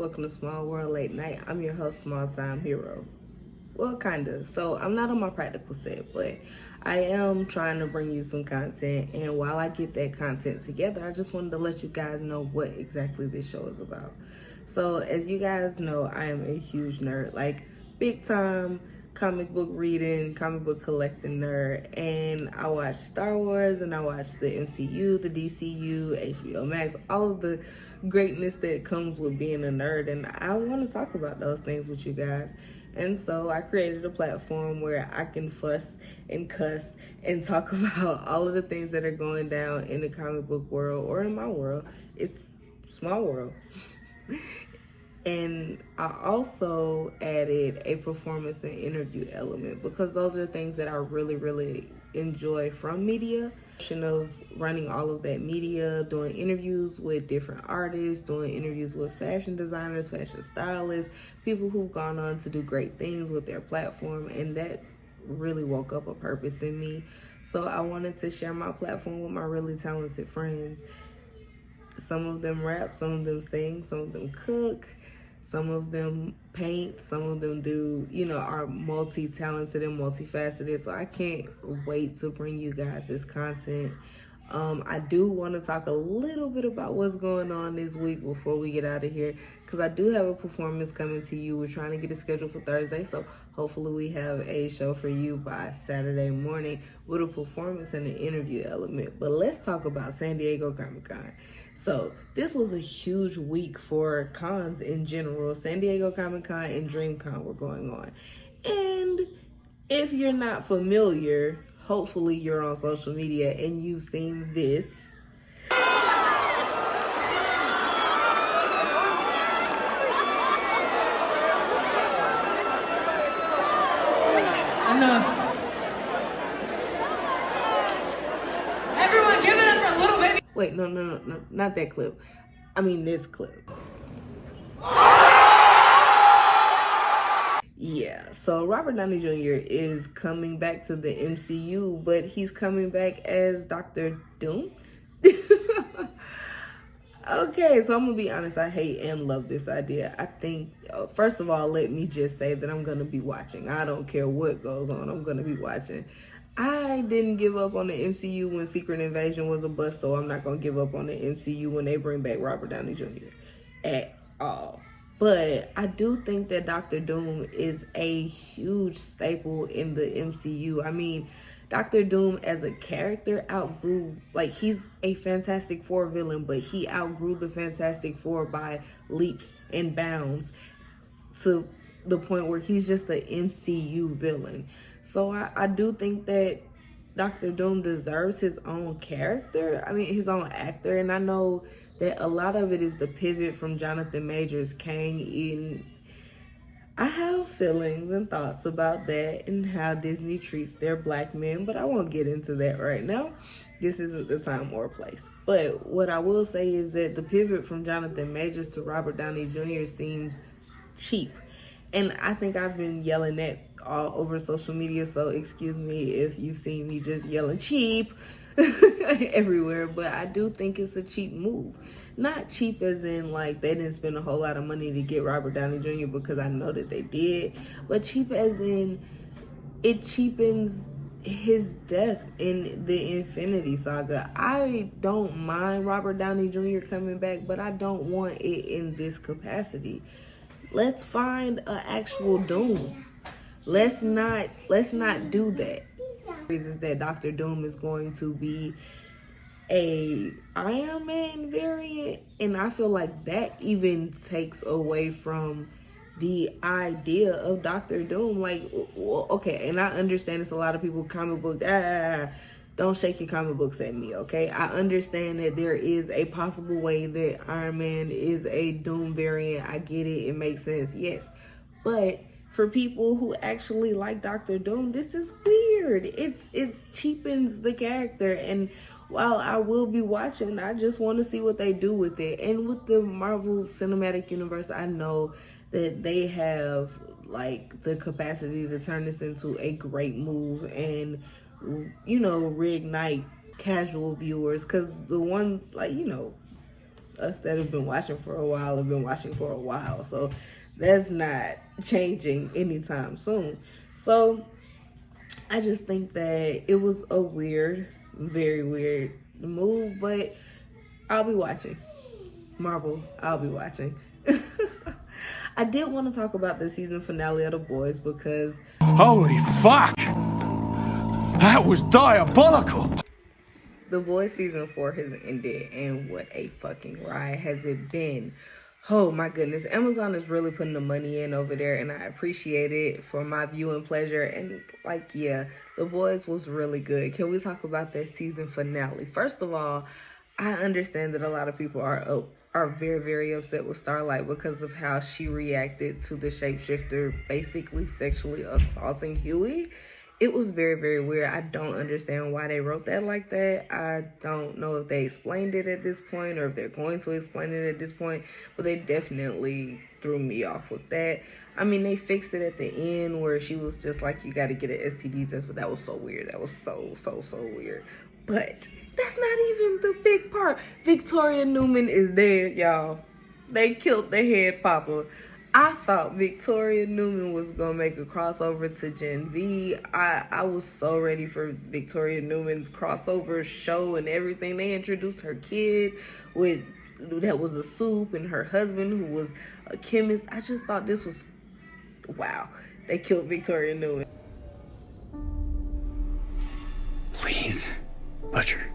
Welcome to Small World Late Night. I'm your host, Small Time Hero. Well, kind of. So I'm not on my practical set, but I am trying to bring you some content. And while I get that content together, I just wanted to let you guys know what exactly this show is about. So as you guys know, I am a huge nerd, like big time comic book reading, comic book collecting nerd. And I watch Star Wars and I watch the MCU, the DCU, HBO Max, all of the greatness that comes with being a nerd. And I want to talk about those things with you guys. And so I created a platform where I can fuss and cuss and talk about all of the things that are going down in the comic book world or in my world. It's Small World. And I also added a performance and interview element because those are things that I really enjoy from media. Of running all of that media, doing interviews with different artists, doing interviews with fashion designers, fashion stylists, people who've gone on to do great things with their platform, and that really woke up a purpose in me. So I wanted to share my platform with my really talented friends. Some of them rap, some of them sing, some of them cook, some of them paint, some of them do, are multi-talented and multifaceted. So I can't wait to bring you guys this content. I do want to talk a little bit about what's going on this week before we get out of here, because I do have a performance coming to you. We're trying to get it scheduled for Thursday, so hopefully we have a show for you by Saturday morning with a performance and an interview element. But let's talk about San Diego Comi-con. So this was a huge week for cons in general. San Diego Comic-Con and DreamCon were going on. And if you're not familiar, hopefully you're on social media and you've seen this. Everyone give it up for Little Baby. Wait, no, not that clip. I mean this clip. Yeah, so Robert Downey Jr. is coming back to the MCU, but he's coming back as Dr. Doom. Okay, so I'm gonna be honest, I hate and love this idea. I think, first of all, let me just say that I'm gonna be watching. I don't care what goes on, I'm gonna be watching. I didn't give up on the MCU when Secret Invasion was a bust, so I'm not gonna give up on the MCU when they bring back Robert Downey Jr. at all. But I do think that Dr. Doom is a huge staple in the MCU. I mean, Dr. Doom as a character outgrew, he's a Fantastic Four villain, but he outgrew the Fantastic Four by leaps and bounds to the point where he's just an MCU villain. So I do think that Dr. Doom deserves his own character. I mean, his own actor. And I know that a lot of it is the pivot from Jonathan Majors' Kang in. I have feelings and thoughts about that and how Disney treats their black men, but I won't get into that right now. This isn't the time or place. But what I will say is that the pivot from Jonathan Majors to Robert Downey Jr. seems cheap. And I think I've been yelling that all over social media, so excuse me if you've seen me just yelling cheap everywhere, but I do think it's a cheap move. Not cheap as in they didn't spend a whole lot of money to get Robert Downey Jr., because I know that they did, but cheap as in it cheapens his death in the Infinity Saga. I don't mind Robert Downey Jr. coming back, but I don't want it in this capacity. Let's find an actual Doom. Let's not do that. Is that Dr. Doom is going to be a Iron Man variant, and I feel like that even takes away from the idea of Dr. Doom. Okay, and I understand it's a lot of people comic book. Don't shake your comic books at me, okay? I understand that there is a possible way that Iron Man is a Doom variant. I get it. It makes sense. Yes. But for people who actually like Dr. Doom, this is weird. It cheapens the character. And while I will be watching, I just want to see what they do with it. And with the Marvel Cinematic Universe, I know that they have the capacity to turn this into a great move and reignite casual viewers, because the one us that have been watching for a while have been watching for a while. So that's not changing anytime soon. So I just think that it was a weird, very weird move, but I'll be watching. Marvel, I'll be watching. I did want to talk about the season finale of The Boys because... Holy fuck! That was diabolical! The Boys season 4 has ended, and what a fucking ride has it been. Oh my goodness, Amazon is really putting the money in over there, and I appreciate it for my viewing pleasure. And like, yeah, The Boys was really good. Can we talk about that season finale? First of all, I understand that a lot of people are very, very upset with Starlight because of how she reacted to the shapeshifter basically sexually assaulting Huey. It was very, very weird. I don't understand why they wrote that like that. I don't know if they explained it at this point or if they're going to explain it at this point, but they definitely threw me off with that. I mean, they fixed it at the end where she was just like, you got to get an STD test, but that was so weird. That was so weird. But that's not even the big part. Victoria Newman is dead, y'all. They killed the head papa. I thought Victoria Newman was gonna make a crossover to Gen V. I was so ready for Victoria Newman's crossover show and everything. They introduced her kid that was a soup and her husband who was a chemist. I just thought this was, wow. They killed Victoria Newman. Please, Butcher.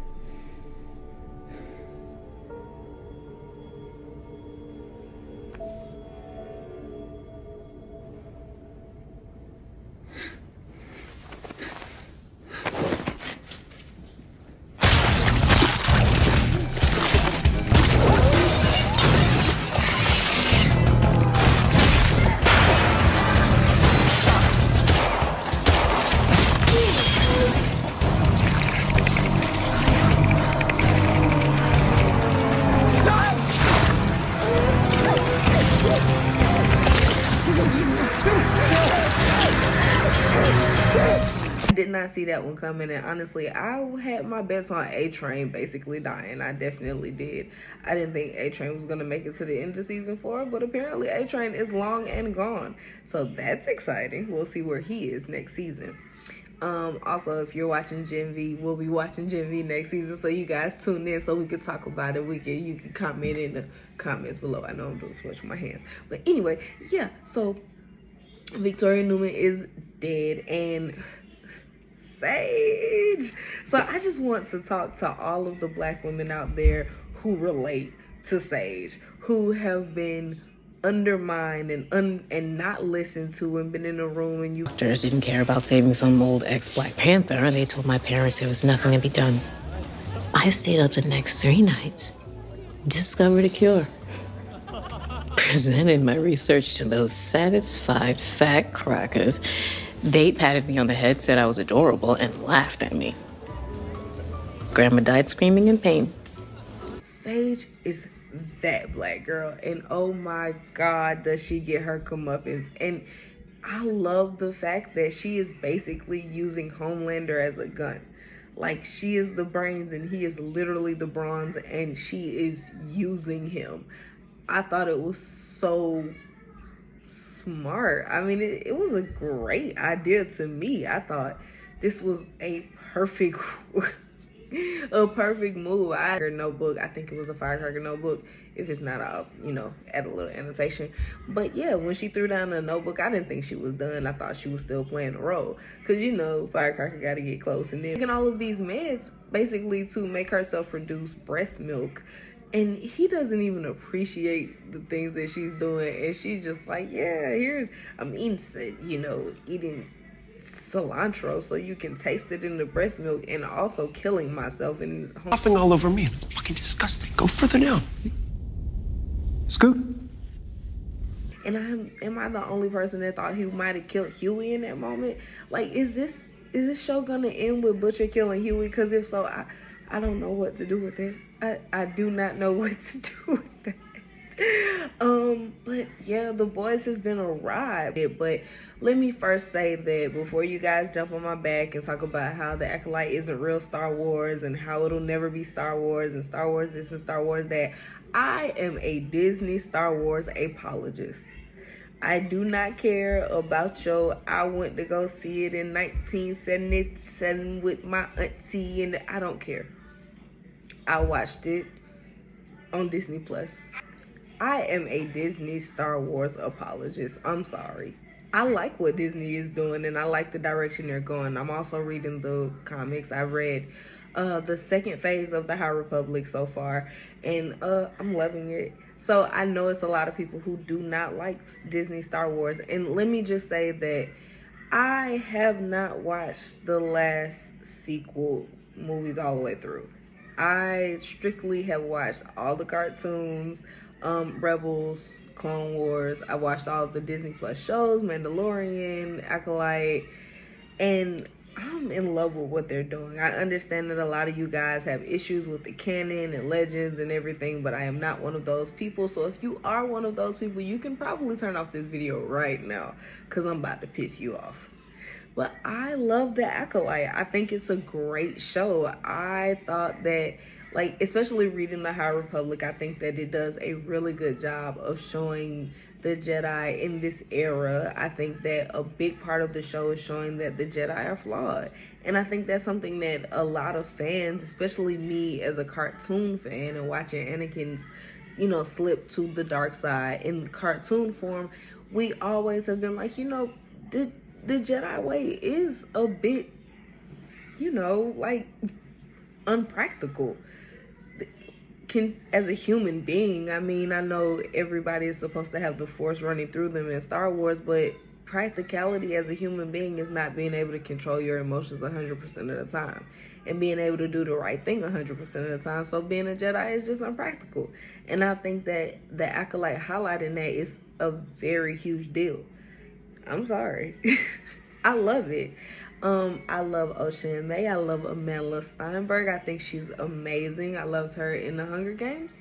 Did not see that one coming, and honestly, I had my bets on A-Train basically dying. I definitely did. I didn't think A-Train was going to make it to the end of season 4, but apparently A-Train is long and gone, so that's exciting. We'll see where he is next season. Also, if you're watching Gen V, we'll be watching Gen V next season, so you guys tune in so we can talk about it. You can comment in the comments below. I know I'm doing too much with my hands, but anyway, yeah, so Victoria Newman is dead, and Sage. So I just want to talk to all of the Black women out there who relate to Sage, who have been undermined and not listened to, and been in a room and you Doctors didn't care about saving some old ex-Black Panther, and they told my parents there was nothing to be done. I stayed up the next 3 nights, discovered a cure, presented my research to those satisfied fat crackers. They patted me on the head, said I was adorable, and laughed at me. Grandma died screaming in pain. Sage is that Black girl, and oh my God, does she get her comeuppance. And I love the fact that she is basically using Homelander as a gun. Like, she is the brains and he is literally the bronze, and she is using him. I thought it was so smart. I mean, it was a great idea to me. I thought this was a perfect move. I heard notebook. I think it was a firecracker notebook. If it's not, I'll, add a little annotation. But yeah, when she threw down the notebook, I didn't think she was done. I thought she was still playing the role. Because, firecracker got to get close. And then taking all of these meds basically to make herself produce breast milk. And he doesn't even appreciate the things that she's doing. And she's just like, yeah, I'm eating cilantro so you can taste it in the breast milk, and also killing myself. And Coughing all over me. It's fucking disgusting. Go further down. Scoot. And am I the only person that thought he might have killed Huey in that moment? Like, is this show gonna end with Butcher killing Huey? Because if so, I don't know what to do with it. I do not know what to do with that. But yeah, The Boys has been a ride. But let me first say that before you guys jump on my back and talk about how the Acolyte isn't real Star Wars and how it'll never be Star Wars and Star Wars this and Star Wars that, I am a Disney Star Wars apologist. I do not care about your, I went to go see it in 1977 with my auntie, and I don't care. I watched it on Disney Plus. I am a Disney Star Wars apologist. I'm sorry. I like what Disney is doing, and I like the direction they're going. I'm also reading the comics. I've read the second phase of the High Republic so far, and I'm loving it. So I know it's a lot of people who do not like Disney Star Wars, and let me just say that I have not watched the last sequel movies all the way through. I strictly have watched all the cartoons, Rebels, Clone Wars. I watched all of the Disney Plus shows, Mandalorian, Acolyte, and I'm in love with what they're doing. I understand that a lot of you guys have issues with the canon and legends and everything, but I am not one of those people. So if you are one of those people, you can probably turn off this video right now, because I'm about to piss you off. But I love the Acolyte. I think it's a great show. I thought that, like, especially reading the High Republic, I think that it does a really good job of showing the Jedi in this era. I think that a big part of the show is showing that the Jedi are flawed. And I think that's something that a lot of fans, especially me as a cartoon fan and watching Anakin's, you know, slip to the dark side in cartoon form, we always have been like, you know, the Jedi way is a bit, you know, like, unpractical. As a human being, I mean, I know everybody is supposed to have the Force running through them in Star Wars, but practicality as a human being is not being able to control your emotions 100% of the time and being able to do the right thing 100% of the time. So being a Jedi is just unpractical. And I think that the Acolyte highlighting that is a very huge deal. I'm sorry. I love it. I love Ocean May. I love Amanda Steinberg. I think she's amazing. I loved her in the Hunger Games.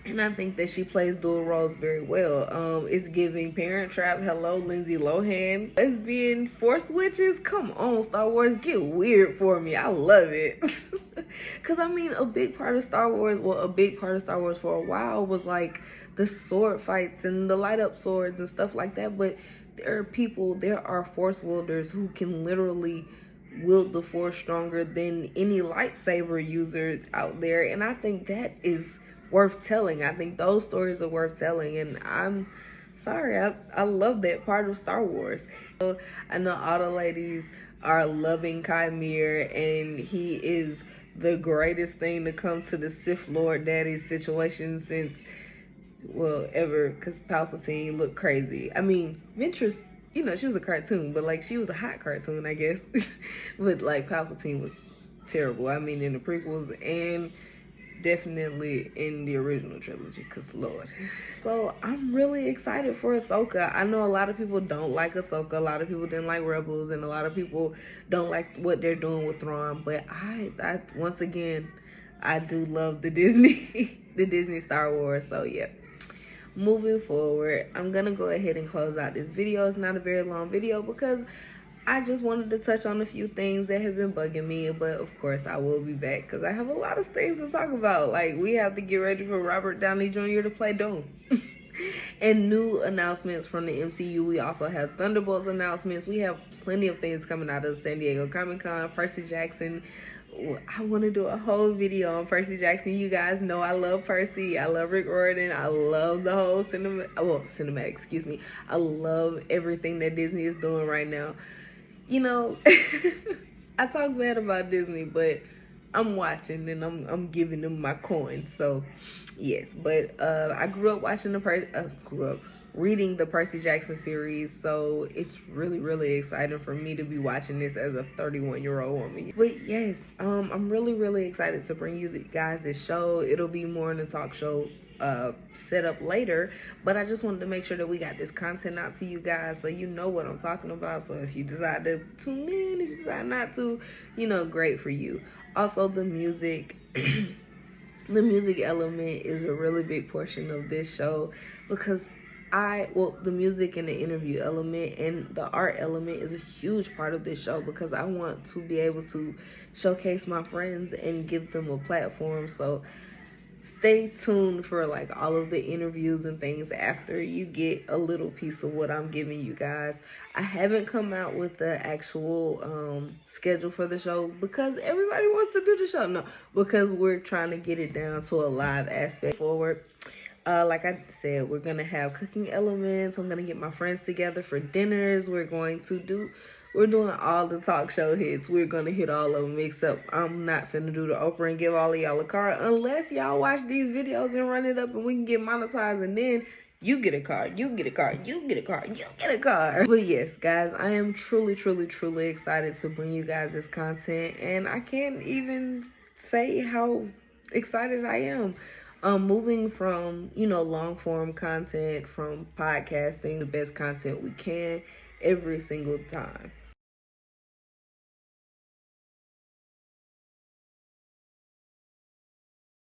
And I think that she plays dual roles very well. It's giving Parent Trap. Hello, Lindsay Lohan. Lesbian Force Witches. Come on, Star Wars. Get weird for me. I love it. Because, I mean, a big part of Star Wars for a while was like the sword fights and the light up swords and stuff like that. But there are Force wielders who can literally wield the Force stronger than any lightsaber user out there. And I think that is worth telling. I think those stories are worth telling. And I'm sorry, I love that part of Star Wars. I know all the ladies are loving Chimera, and he is the greatest thing to come to the Sith Lord Daddy situation since, well, ever, because Palpatine looked crazy. I mean, Ventress, you know, she was a cartoon, but, like, she was a hot cartoon, I guess. But, like, Palpatine was terrible. I mean, in the prequels and definitely in the original trilogy, because, Lord. So, I'm really excited for Ahsoka. I know a lot of people don't like Ahsoka. A lot of people didn't like Rebels, and a lot of people don't like what they're doing with Thrawn. But I once again, I do love the Disney Star Wars. So, yeah. Moving forward, I'm gonna go ahead and close out this video. It's not a very long video because I just wanted to touch on a few things that have been bugging me, but of course I will be back because I have a lot of things to talk about. Like, we have to get ready for Robert Downey Jr. to play Doom. And new announcements from the MCU. We also have Thunderbolts announcements. We have plenty of things coming out of San Diego Comi-Con. Percy Jackson. I want to do a whole video on Percy Jackson. You guys know I love Percy. I love Rick Riordan. I love the whole cinematic, excuse me. I love everything that Disney is doing right now. You know, I talk bad about Disney, but I'm watching and I'm giving them my coins. So, yes. But I grew up watching reading the Percy Jackson series, so it's really, really exciting for me to be watching this as a 31-year-old woman. But yes, I'm really, really excited to bring you guys this show. It'll be more in a talk show set up later, but I just wanted to make sure that we got this content out to you guys so you know what I'm talking about. So if you decide to tune in, if you decide not to, you know, great for you. Also, the music the music element is a really big portion of this show because the music and the interview element and the art element is a huge part of this show because I want to be able to showcase my friends and give them a platform. So stay tuned for like all of the interviews and things after you get a little piece of what I'm giving you guys. I haven't come out with the actual schedule for the show because everybody wants to do the show. No, because we're trying to get it down to a live aspect forward. Like I said, we're gonna have cooking elements. I'm gonna get my friends together for dinners. We're doing all the talk show hits. We're gonna hit all of them, except I'm not finna do the Oprah and give all of y'all a card unless y'all watch these videos and run it up and we can get monetized, and then you get a card, you get a card, you get a card, you get a card. But yes, guys, I am truly, truly, truly excited to bring you guys this content, and I can't even say how excited I am. Moving from, long form content, from podcasting, the best content we can every single time.